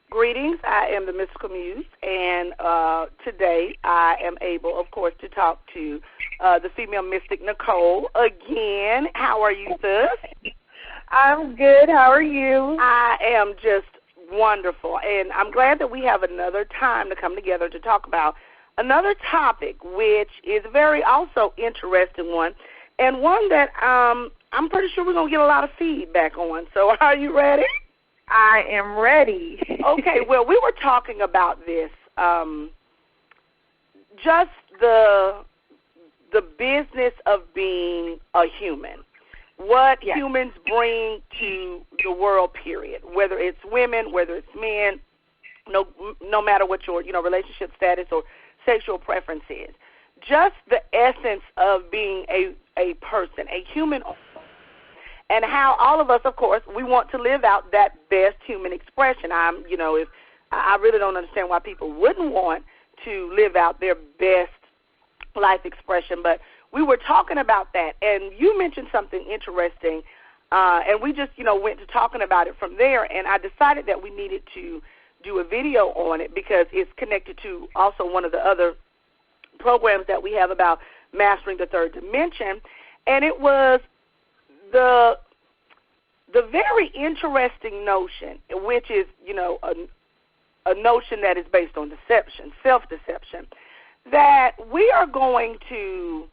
Greetings. I am the Mystical Muse, and today I am able, of course, to talk to the female mystic, Nicole, again. How are you, sis? I'm good. How are you? I am just wonderful, and I'm glad that we have another time to come together to talk about another topic, which is a very also interesting one, and one that I'm pretty sure we're going to get a lot of feedback on. So are you ready? I am ready. Okay, well, we were talking about this, just the business of being a human, what humans bring to the world, period, whether it's women, whether it's men, no matter what your relationship status or sexual preference is, just the essence of being a person, a human, and how all of us, of course, we want to live out that best human expression. If I really don't understand why people wouldn't want to live out their best life expression, but we were talking about that, and you mentioned something interesting, and we just, went to talking about it from there, and I decided that we needed to do a video on it because it's connected to also one of the other programs that we have about mastering the third dimension, and it was the very interesting notion, which is, a notion that is based on deception, self-deception, that we are going to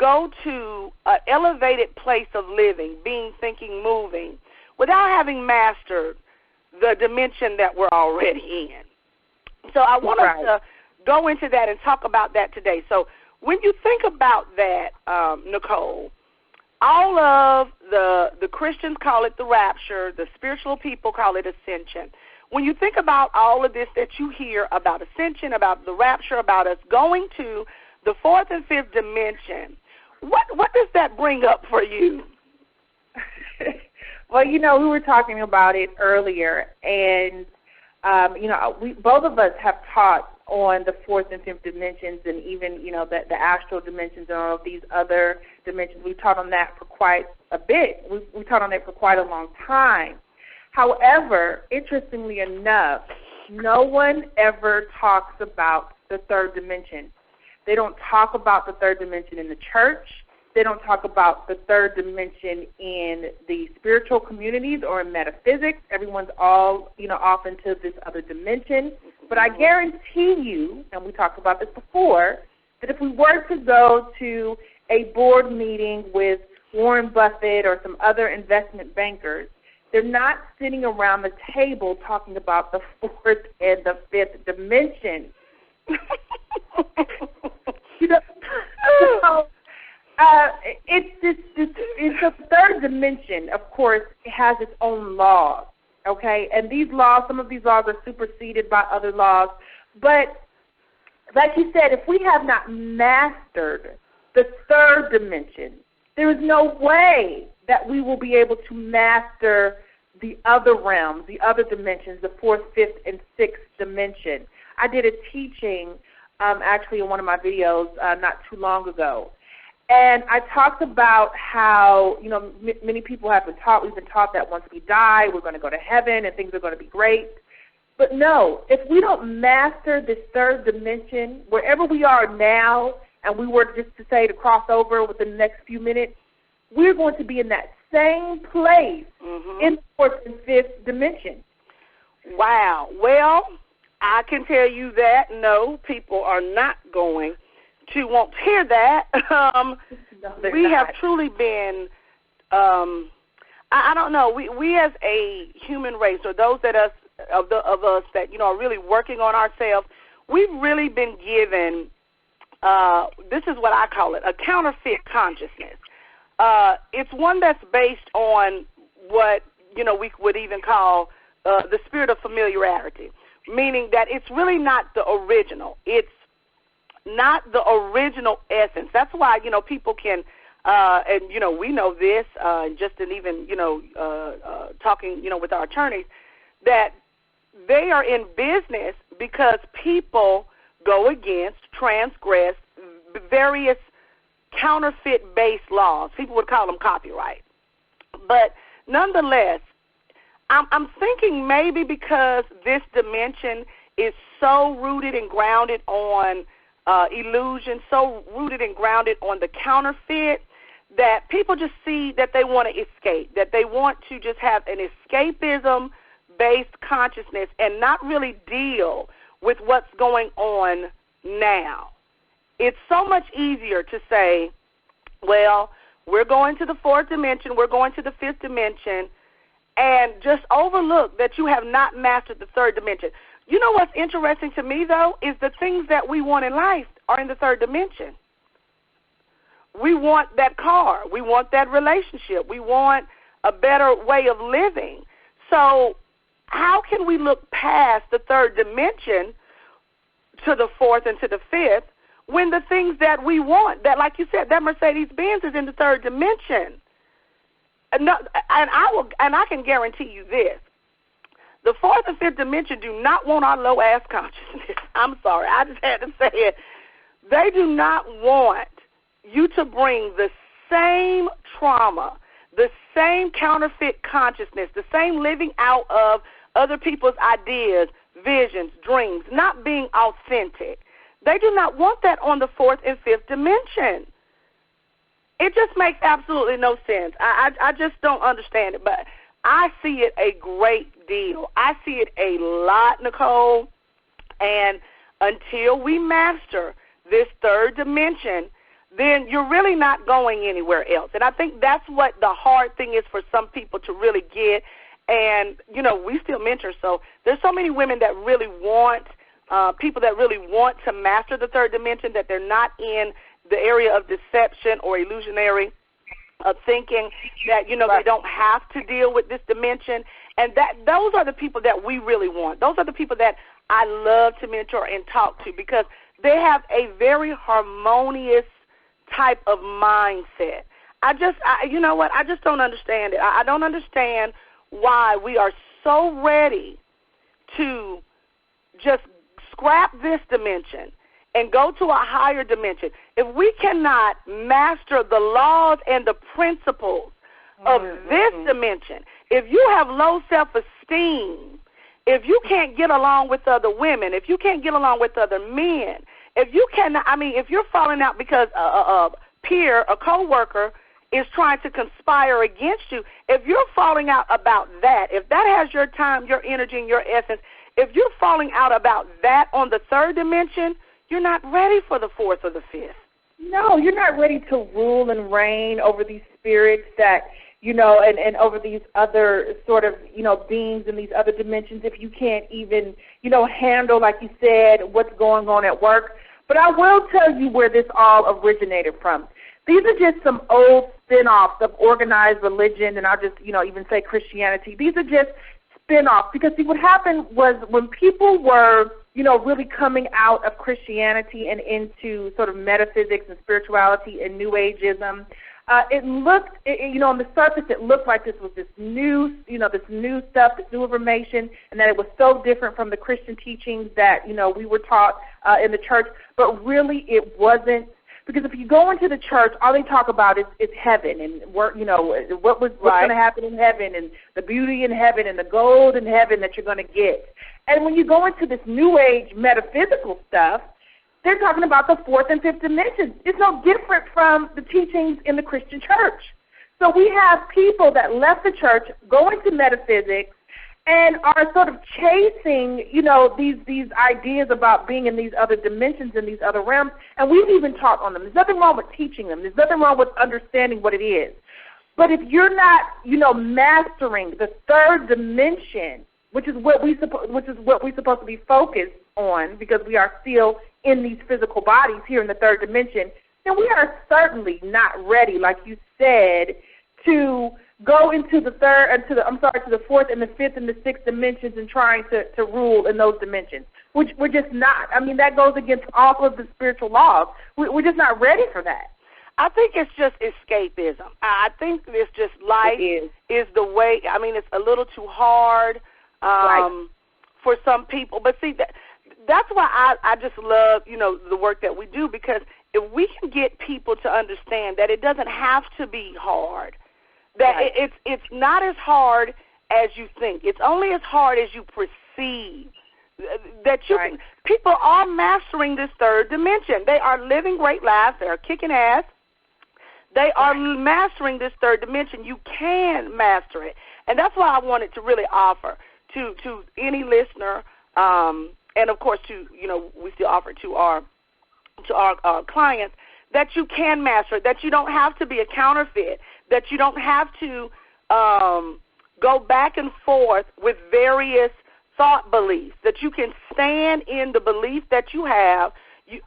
go to an elevated place of living, being, thinking, moving, without having mastered the dimension that we're already in. So I want us to go into that and talk about that today. So when you think about that, Nicole, all of the Christians call it the rapture, the spiritual people call it ascension. When you think about all of this that you hear about ascension, about the rapture, about us going to the fourth and fifth dimension, what does that bring up for you? Well, we were talking about it earlier, and, we both of us have taught on the fourth and fifth dimensions and even, the astral dimensions and all of these other dimensions. We've taught on that for quite a bit. We've taught on that for quite a long time. However, interestingly enough, no one ever talks about the third dimension. They don't talk about the third dimension in the church. They don't talk about the third dimension in the spiritual communities or in metaphysics. Everyone's all, off into this other dimension. But I guarantee you, and we talked about this before, that if we were to go to a board meeting with Warren Buffett or some other investment bankers, they're not sitting around the table talking about the fourth and the fifth dimension. It's a third dimension, of course, it has its own laws, okay? And these laws, some of these laws are superseded by other laws. But like you said, if we have not mastered the third dimension, there is no way that we will be able to master the other realms, the other dimensions, the fourth, fifth, and sixth dimension. I did a teaching actually in one of my videos not too long ago. And I talked about how, many people have been taught, we've been taught that once we die, we're going to go to heaven and things are going to be great. But no, if we don't master this third dimension, wherever we are now, and we were just to say to cross over within the next few minutes, we're going to be in that same place in the fourth and fifth dimension. Wow. Well, I can tell you that, no, people are not going to want to hear that. We have truly been, I don't know, we as a human race, or those of us that, are really working on ourselves, we've really been given, this is what I call it, a counterfeit consciousness. It's one that's based on what, we would even call the spirit of familiarity, meaning that it's really not the original. It's not the original essence. That's why, people can, and, we know this, just in even, talking, with our attorneys, that they are in business because people go against, transgress various counterfeit-based laws. People would call them copyright. But nonetheless, I'm thinking maybe because this dimension is so rooted and grounded on illusion, so rooted and grounded on the counterfeit, that people just see that they want to escape, that they want to just have an escapism-based consciousness and not really deal with what's going on now. It's so much easier to say, well, we're going to the fourth dimension, we're going to the fifth dimension, and just overlook that you have not mastered the third dimension. You know what's interesting to me, though, is the things that we want in life are in the third dimension. We want that car. We want that relationship. We want a better way of living. So how can we look past the third dimension to the fourth and to the fifth when the things that we want, that, like you said, that Mercedes-Benz is in the third dimension? And I can guarantee you this. The fourth and fifth dimension do not want our low-ass consciousness. I'm sorry. I just had to say it. They do not want you to bring the same trauma, the same counterfeit consciousness, the same living out of other people's ideas, visions, dreams, not being authentic. They do not want that on the fourth and fifth dimension. It just makes absolutely no sense. I just don't understand it, but I see it a great deal. I see it a lot, Nicole, and until we master this third dimension, then you're really not going anywhere else. And I think that's what the hard thing is for some people to really get. And, you know, we still mentor, so there's so many women that really want, people that really want to master the third dimension, that they're not in the area of deception or illusionary of thinking that, you know, they don't have to deal with this dimension. And those are the people that we really want. Those are the people that I love to mentor and talk to, because they have a very harmonious type of mindset. You know what? I just don't understand it. I don't understand why we are so ready to just scrap this dimension and go to a higher dimension. If we cannot master the laws and the principles of this dimension, if you have low self-esteem, if you can't get along with other women, if you can't get along with other men, if you cannot, if you're falling out because a peer, a coworker is trying to conspire against you, if you're falling out about that, if that has your time, your energy, and your essence, if you're falling out about that on the third dimension, you're not ready for the fourth or the fifth. No, you're not ready to rule and reign over these spirits that, you know, and over these other sort of, you know, beings in these other dimensions if you can't even, you know, handle, like you said, what's going on at work. But I will tell you where this all originated from. These are just some old spin-offs of organized religion, and I'll just, you know, even say Christianity. These are just spin-offs, because see, what happened was when people were, you know, really coming out of Christianity and into sort of metaphysics and spirituality and New Ageism, it looked, you know, on the surface, it looked like this was this new, you know, this new stuff, this new information, and that it was so different from the Christian teachings that, you know, we were taught in the church. But really, it wasn't. Because if you go into the church, all they talk about is heaven and, you know, what's going to happen in heaven and the beauty in heaven and the gold in heaven that you're going to get. And when you go into this New Age metaphysical stuff, they're talking about the fourth and fifth dimensions. It's no different from the teachings in the Christian church. So we have people that left the church, go into metaphysics, and are sort of chasing, you know, these ideas about being in these other dimensions and these other realms, and we've even taught on them. There's nothing wrong with teaching them. There's nothing wrong with understanding what it is. But if you're not, you know, mastering the third dimension, which is what we're supposed to be focused on, because we are still in these physical bodies here in the third dimension, then we are certainly not ready, like you said, to go into the fourth and the fifth and the sixth dimensions and trying to rule in those dimensions. We're just not. I mean, that goes against all of the spiritual laws. We're just not ready for that. I think it's just escapism. I think it's just life is the way. I mean, it's a little too hard for some people. But see, that's why I just love, you know, the work that we do, because if we can get people to understand that it doesn't have to be hard, that it's not as hard as you think. It's only as hard as you perceive. That you can, people are mastering this third dimension. They are living great lives. They are kicking ass. They are mastering this third dimension. You can master it. And that's why I wanted to really offer to any listener, and of course we still offer to our clients, that you can master it, that you don't have to be a counterfeit, that you don't have to go back and forth with various thought beliefs, that you can stand in the belief that you have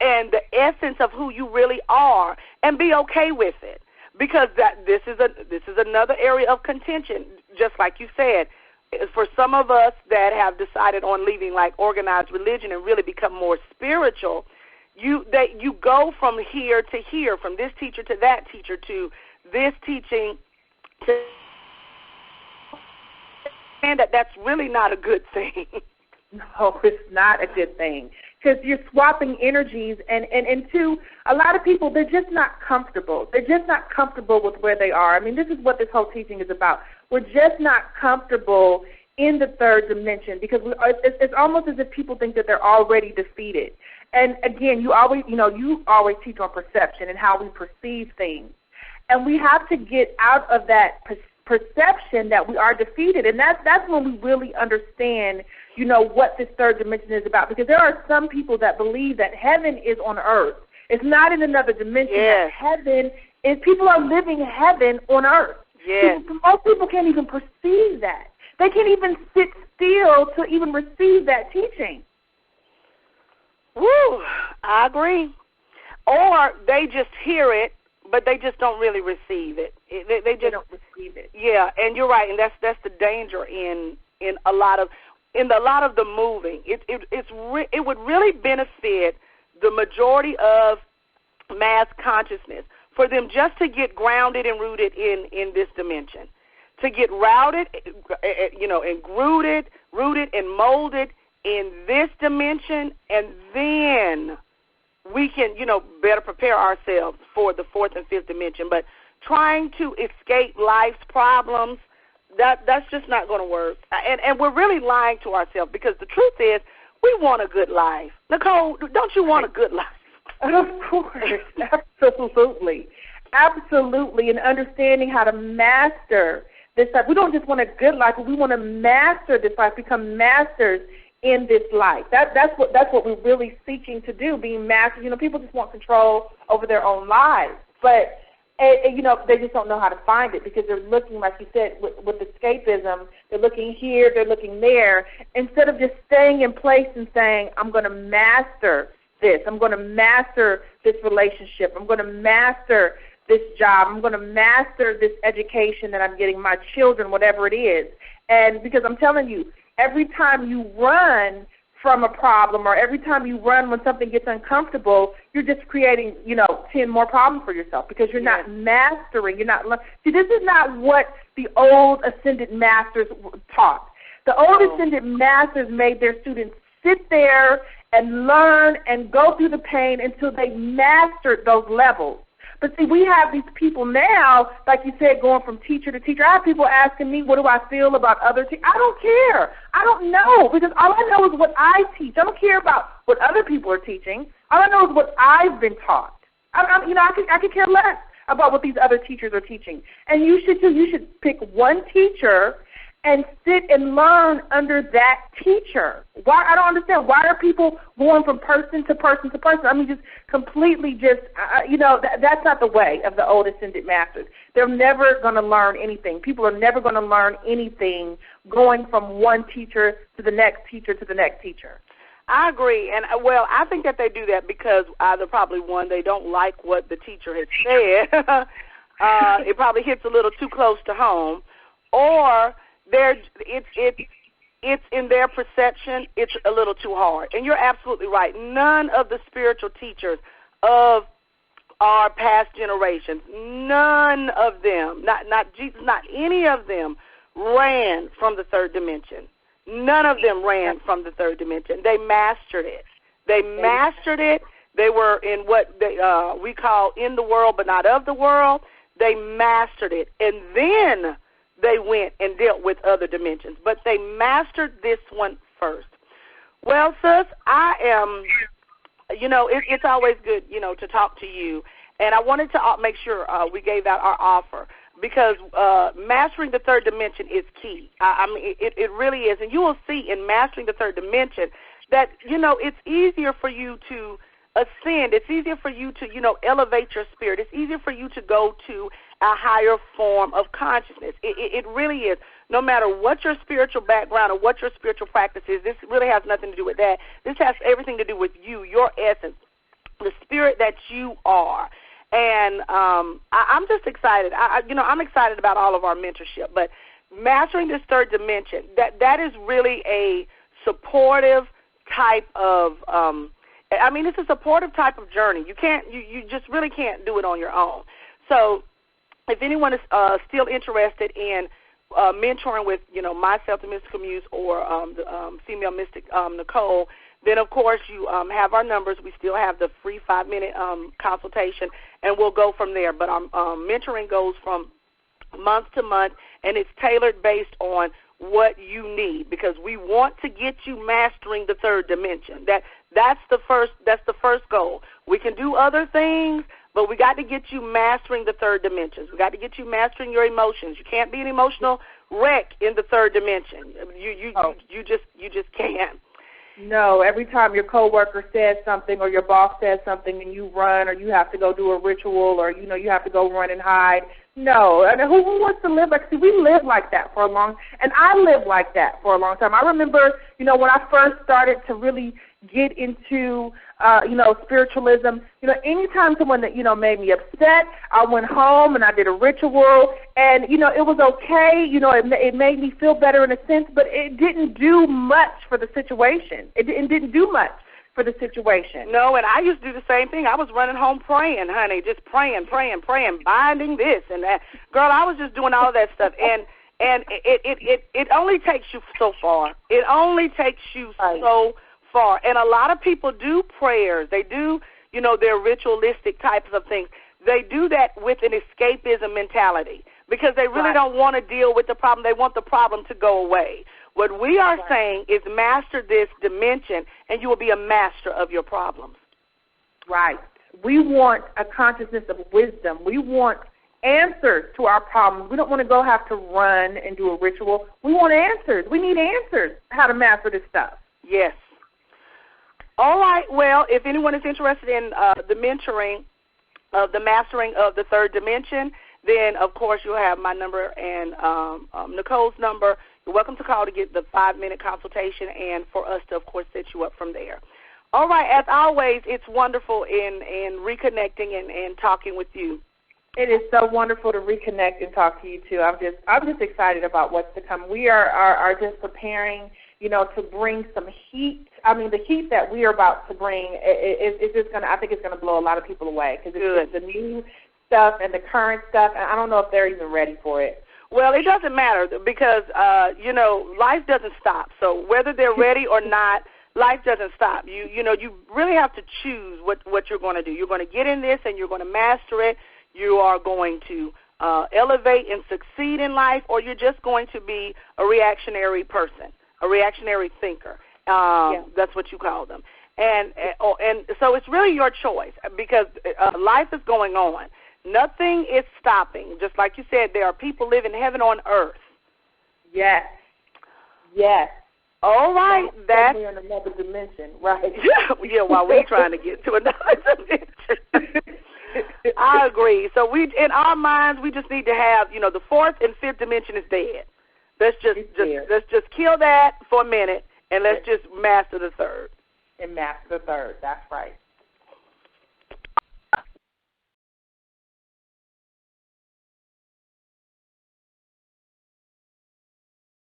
and the essence of who you really are and be okay with it. Because this is another area of contention, just like you said. For some of us that have decided on leaving like organized religion and really become more spiritual, you go from here to here, from this teacher to that teacher to this teaching, and that's really not a good thing. No, it's not a good thing, because you're swapping energies, and to a lot of people, they're just not comfortable. They're just not comfortable with where they are. I mean, this is what this whole teaching is about. We're just not comfortable in the third dimension, because it's almost as if people think that they're already defeated. And again, you always teach on perception and how we perceive things, and we have to get out of that perception that we are defeated, and that's when we really understand, what this third dimension is about. Because there are some people that believe that heaven is on earth. It's not in another dimension. Yes. Heaven is, people are living heaven on earth. Yes. Most people can't even perceive that. They can't even sit still to even receive that teaching. Woo, I agree. Or they just hear it, but they just don't really receive it. They just don't receive it. Yeah, and you're right, and that's the danger in a lot of the moving. It would really benefit the majority of mass consciousness for them just to get grounded and rooted in this dimension, to get routed, and rooted and molded in this dimension, and then we can, better prepare ourselves for the fourth and fifth dimension. But trying to escape life's problems, that's just not going to work. And we're really lying to ourselves, because the truth is we want a good life. Nicole, don't you want a good life? Of course, absolutely. Absolutely, and understanding how to master this life. We don't just want a good life, but we want to master this life, become masters in this life. That's what we're really seeking to do, being masters. People just want control over their own lives, but they just don't know how to find it, because they're looking, like you said, with escapism. They're looking here, they're looking there, instead of just staying in place and saying, I'm going to master this. I'm going to master this relationship. I'm going to master this job. I'm going to master this education that I'm getting my children, whatever it is. And because I'm telling you, every time you run from a problem, or every time you run when something gets uncomfortable, you're just creating, 10 more problems for yourself, because you're not mastering. See, this is not what the old Ascended Masters taught. The old Ascended Masters made their students sit there and learn and go through the pain until they mastered those levels. But see, we have these people now, like you said, going from teacher to teacher. I have people asking me, what do I feel about other teachers? I don't care. I don't know, because all I know is what I teach. I don't care about what other people are teaching. All I know is what I've been taught. I could care less about what these other teachers are teaching. And you should too. You should pick one teacher and sit and learn under that teacher. Why? I don't understand. Why are people going from person to person to person? I mean, just completely that's not the way of the old Ascended Masters. They're never going to learn anything. People are never going to learn anything going from one teacher to the next teacher to the next teacher. I agree. And, I think that they do that because either probably, one, they don't like what the teacher has said. It probably hits a little too close to home. Or it's in their perception, it's a little too hard. And you're absolutely right. None of the spiritual teachers of our past generations, none of them, not Jesus, not any of them, ran from the third dimension. None of them ran from the third dimension. They mastered it. They were in what we call in the world but not of the world. They mastered it. And then they went and dealt with other dimensions. But they mastered this one first. Well, sis, I am, it's always good, to talk to you. And I wanted to make sure we gave out our offer because mastering the third dimension is key. I mean, it really is. And you will see in mastering the third dimension that, it's easier for you to ascend. It's easier for you to, elevate your spirit. It's easier for you to go to a higher form of consciousness. It really is. No matter what your spiritual background or what your spiritual practice is, this really has nothing to do with that. This has everything to do with you, your essence, the spirit that you are. And I'm just excited. I'm excited about all of our mentorship. But mastering this third dimension, that is really a supportive type of it's a supportive type of journey. You just really can't do it on your own. So if anyone is still interested in mentoring with, myself, the Mystical Muse, or the female mystic, Nicole, then, of course, you have our numbers. We still have the free 5-minute consultation, and we'll go from there. But mentoring goes from month to month, and it's tailored based on what you need, because we want to get you mastering the third dimension. That's the first goal. We can do other things, but we got to get you mastering the third dimensions. We got to get you mastering your emotions. You can't be an emotional wreck in the third dimension. You just can't. No, every time your coworker says something or your boss says something and you run, or you have to go do a ritual, or you have to go run and hide. No, and who wants to live like? See, we lived like that for a long, and I lived like that for a long time. I remember, when I first started to really get into, spiritualism. Anytime someone that made me upset, I went home and I did a ritual, and it was okay. It made me feel better in a sense, but it didn't do much for the situation. It didn't do much for the situation. No, and I used to do the same thing. I was running home praying, honey, just praying, binding this and that. Girl, I was just doing all of that stuff, and it only takes you so far. It only takes you so far. And a lot of people do prayers. They do, their ritualistic types of things. They do that with an escapism mentality because they really don't want to deal with the problem. They want the problem to go away. What we are saying is master this dimension, and you will be a master of your problems. Right. We want a consciousness of wisdom. We want answers to our problems. We don't want to have to run and do a ritual. We want answers. We need answers how to master this stuff. Yes. All right. Well, if anyone is interested in the mentoring of the mastering of the third dimension, then, of course, you'll have my number and Nicole's number. You're welcome to call to get the 5-minute consultation and for us to, of course, set you up from there. All right. As always, it's wonderful in reconnecting and talking with you. It is so wonderful to reconnect and talk to you, too. I'm just excited about what's to come. We are just preparing, to bring some heat. I mean, the heat that we are about to bring is just going to, I think it's going to blow a lot of people away because it's the new stuff and the current stuff, and I don't know if they're even ready for it. Well, it doesn't matter because, life doesn't stop. So whether they're ready or not, life doesn't stop. You really have to choose what you're going to do. You're going to get in this and you're going to master it. You are going to elevate and succeed in life, or you're just going to be a reactionary person, a reactionary thinker. That's what you call them. And so it's really your choice because life is going on. Nothing is stopping. Just like you said, there are people living heaven on earth. Yes. All right. That's in another dimension, right? Yeah, while we're trying to get to another dimension. I agree. So in our minds, we just need to have, the fourth and fifth dimension is dead. Let's just kill that for a minute, and let's just master the third. And master the third. That's right.